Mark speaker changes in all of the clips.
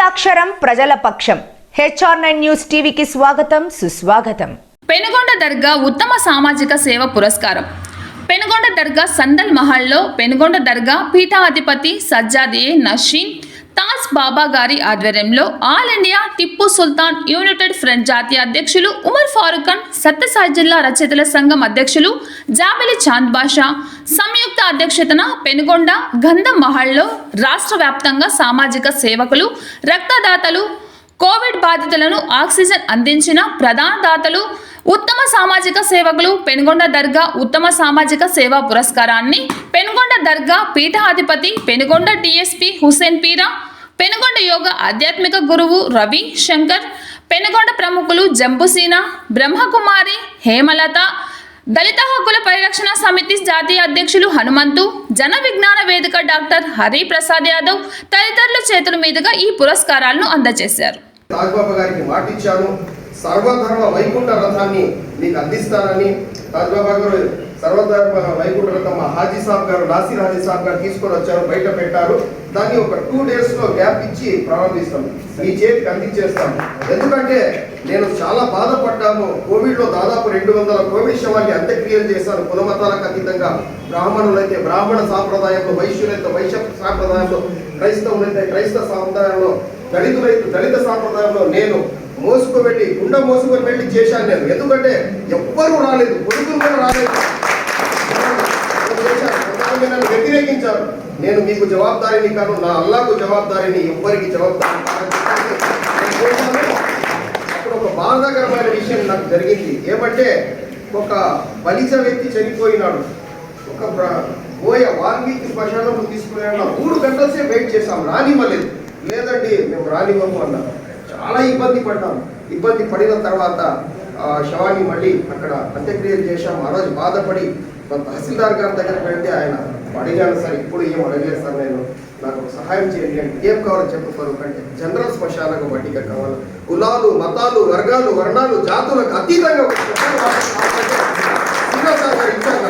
Speaker 1: అక్షరం ప్రజల పక్షం. HR9 న్యూస్ టీవీకి స్వాగతం, సుస్వాగతం.
Speaker 2: పెనుగొండ దర్గా ఉత్తమ సామాజిక సేవ పురస్కారం. పెనుగొండ దర్గా సందల్ మహల్లో పెనుగొండ దర్గా పీఠాధిపతి సజ్జాద్ నషీన్ తాజ్ బాబా గారి ఆధ్వర్యంలో all India Tipu Sultan United front జాతీయ అధ్యక్షులు ఉమర్ ఫారూక్ ఖాన్, సత్యసాయి జిల్లా రచయితల సంఘం అధ్యక్షులు జాబిలి చాంద్ బాషా సంయుక్త అధ్యక్షతన పెనుగొండ గంధం మహల్లో రాష్ట్ర వ్యాప్తంగా సామాజిక సేవకులు, రక్తదాతలు, కోవిడ్ బాధితులను ఆక్సిజన్ అందించిన ప్రధాన దాతలు, ఉత్తమ సామాజిక సేవకులు పెనుగొండ దర్గా ఉత్తమ సామాజిక సేవా పురస్కారాన్ని పెనుగొండ దర్గా పీఠాధిపతి పెనుగొండ DSP హుసేన్ పీరా, పెనుగొండ యోగా ఆధ్యాత్మిక గురువు రవి శంకర్, పెనుగొండ ప్రముఖులు జంబుసీనా, బ్రహ్మకుమారి, హేమలత, దళిత హక్కుల పరిరక్షణ సమితి జాతీయ అధ్యక్షులు హనుమంతు, జన విజ్ఞాన వేదిక డాక్టర్ హరి ప్రసాద్ యాదవ్ తదితరుల చేతుల మీదుగా ఈ పురస్కారాలను అందజేశారు.
Speaker 3: తాజ్బాబా గారికి మాటిచ్చాను, సర్వధర్మ వైకుంఠ రథాన్ని మీకు అందిస్తానని. తాజ్బాబా గారు సర్వధర్మ వైకుంఠ రథం మా హాజీ సాబ్ గారు, నాసిర్ హాజీ సాబ్ గారు తీసుకొని వచ్చారు, బయట పెట్టారు. దాన్ని ఒక 2 days లో గ్యాప్ ఇచ్చి ప్రారంభిస్తాం, మీ చేతికి అందించేస్తాం. ఎందుకంటే నేను చాలా బాధపడ్డాను. కోవిడ్లో దాదాపు 200 కోవిడ్ శవాన్ని అంత్యక్రియలు చేశాను. కులమతాలకు అతీతంగా బ్రాహ్మణులైతే బ్రాహ్మణ సాంప్రదాయంలో, వైశ్యులైతే వైశ్య సాంప్రదాయంలో, క్రైస్తవులైతే క్రైస్తవ సాంప్రదాయంలో, దళితులైతే దళిత సాంప్రదాయంలో నేను మోసుకొని వెళ్ళి చేశాను నేను. ఎందుకంటే ఎవ్వరూ రాలేదు, కొడుకులు కూడా రాలేదు, నన్ను వ్యతిరేకించారు. నేను మీకు జవాబుదారిని కాను, నా అల్లాకు జవాబుదారిని, ఎవ్వరికి జవాబుదారి. అప్పుడు ఒక బాధాకరమైన విషయం నాకు జరిగింది. ఏమంటే ఒక బలిజ వ్యక్తి చనిపోయినాడు. ఒక బోయ వాల్మీకి శ్మశానంలో తీసుకుని 3 గంటల సేపు వెయిట్ చేశాం, రానివ్వలేదు. లేదండి మేము రానివ్వము అన్నారు. చాలా ఇబ్బంది పడ్డాం. ఇబ్బంది పడిన తర్వాత శవాన్ని మళ్ళీ అక్కడ అంత్యక్రియలు చేశాం. ఆ రోజు బాధపడి మా తహసీల్దార్ గారి దగ్గరికి వెళ్తే ఆయన అడిగాను, సార్ ఇప్పుడు ఏం అడగలేదు సార్, నేను నాకు సహాయం చేయండి అంటే ఏం కావాలో చెప్పారు అంటే జనరల్ శ్మశానకు వడ్డీగా కావాలి, కులాలు, మతాలు, వర్గాలు, వర్ణాలు, జాతులకు అతీతంగా ఇచ్చాను.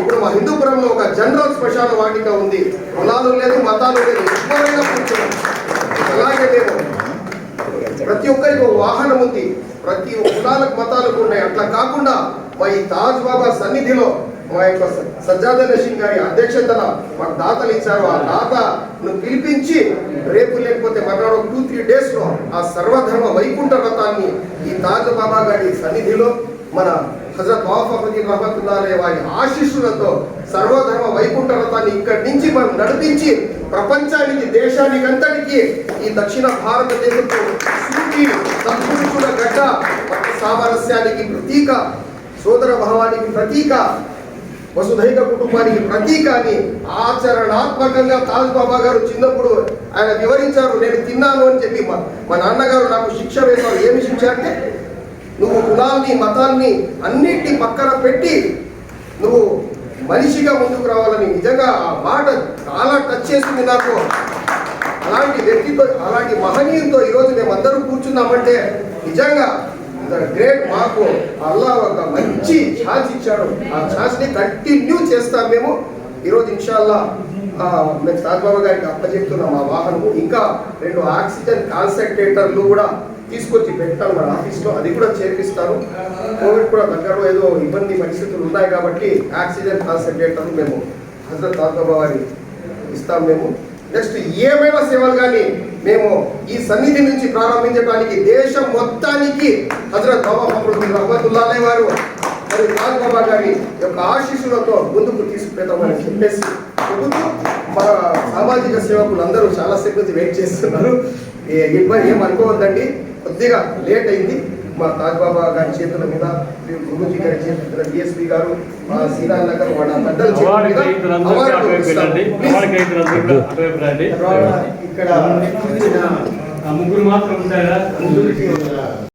Speaker 3: ఇప్పుడు మా హిందూపురంలో ఒక జనరల్ శ్మశాన వాటిక ఉంది. కులాలు లేదు, మతాలు లేదు, ఎవరైనా కూర్చున్నాం. అలాగే మేము ప్రతి ఒక్కరికి ఒక వాహనం ఉంది, ప్రతి కులాలకు మతాలకు ఉన్నాయి. అట్లా కాకుండా మా ఈ తాజ్ బాబా సన్నిధిలో మా యొక్క సజ్జాద్ నషీన్ గారి అధ్యక్షతన మాకు దాతలు ఇచ్చారు. ఆ దాతను పిలిపించి రేపు లేకపోతే మర్నాడు 2-3 days లో ఆ సర్వధర్మ వైకుంఠ రథాన్ని ఈ తాజ్ బాబా గారి సన్నిధిలో మన హజరత్ వాఫాఫుద్దీన్ రహమతుల్లాహి అలైహి వారి ఆశీస్సులతో సర్వధర్మ వైకుంఠ రథాన్ని ఇక్కడి నుంచి మనం నడిపించి ప్రపంచానికి, దేశానికి అంతటికి ఈ దక్షిణ భారతదేశంలో సూటి సంస్కృతుల గడ్డ, సామరస్యానికి ప్రతీక, సోదర భావానికి ప్రతీక, వసుధైక కుటుంబానికి ప్రతీక అని ఆచరణాత్మకంగా తాజ్ బాబా గారు చిన్నప్పుడు ఆయన వివరించారు. నేను తిన్నాను అని చెప్పి మా నాన్నగారు నాకు శిక్ష వేశారు. ఏమి శిక్ష అంటే, నువ్వు కులాన్ని, మతాన్ని అన్నిటినీ పక్కన పెట్టి నువ్వు మనిషిగా ముందుకు రావాలని. నిజంగా ఆ మాట చాలా టచ్ చేస్తుంది నాకు. అలాంటి వ్యక్తితో, అలాంటి మహనీయులతో ఈరోజు మేము అందరం కూర్చున్నామంటే నిజంగా గ్రేట్. మాకు అల్లా ఒక మంచి ఛాన్స్ ఇచ్చాడు. ఆ ఛాన్స్ని కంటిన్యూ చేస్తాం మేము. ఈరోజు ఇన్షాల్లా మేము తాజ్ బాబా గారికి అప్పచెప్తున్నాం ఆ వాహనము. ఇంకా 2 ఆక్సిజన్ కాన్సన్ట్రేటర్లు కూడా తీసుకొచ్చి పెట్టాను మన ఆఫీస్లో, అది కూడా చేర్పిస్తాను. కోవిడ్ కూడా దగ్గరలో ఏదో ఇబ్బంది పరిస్థితులు ఉన్నాయి కాబట్టి ఆక్సిజన్ కాన్సన్ట్రేటర్లు మేము హజరత్ తాజ్ బాబా గారికి ఇస్తాం మేము. నెక్స్ట్ ఏమైనా సేవలు కానీ మేము ఈ సన్నిధి నుంచి ప్రారంభించడానికి దేశం మొత్తానికి హజరత్ వాఫాఫుద్దీన్ రహమతుల్లాహి అలైహి వారు మరి తాజ్ బాబా గారి యొక్క ఆశీస్సులతో ముందుకు తీసుకుపోతామని చెప్పేసి చెబుతూ మన సామాజిక సేవకులు అందరూ చాలాసేపు నుంచి వెయిట్ చేస్తున్నారు. ఇబ్బంది ఏమనుకోవద్దండి, కొద్దిగా లేట్ అయింది. మా తాజ్ బాబా గారి చేతుల మీద, గురూజీ గారి చేతుల మీద, DSP గారు, మా శ్రీరామ్ నగర్ వాళ్ళ పెద్దల చేతుల మీద ఇక్కడ
Speaker 4: 3 మాత్రం ఉంటారా?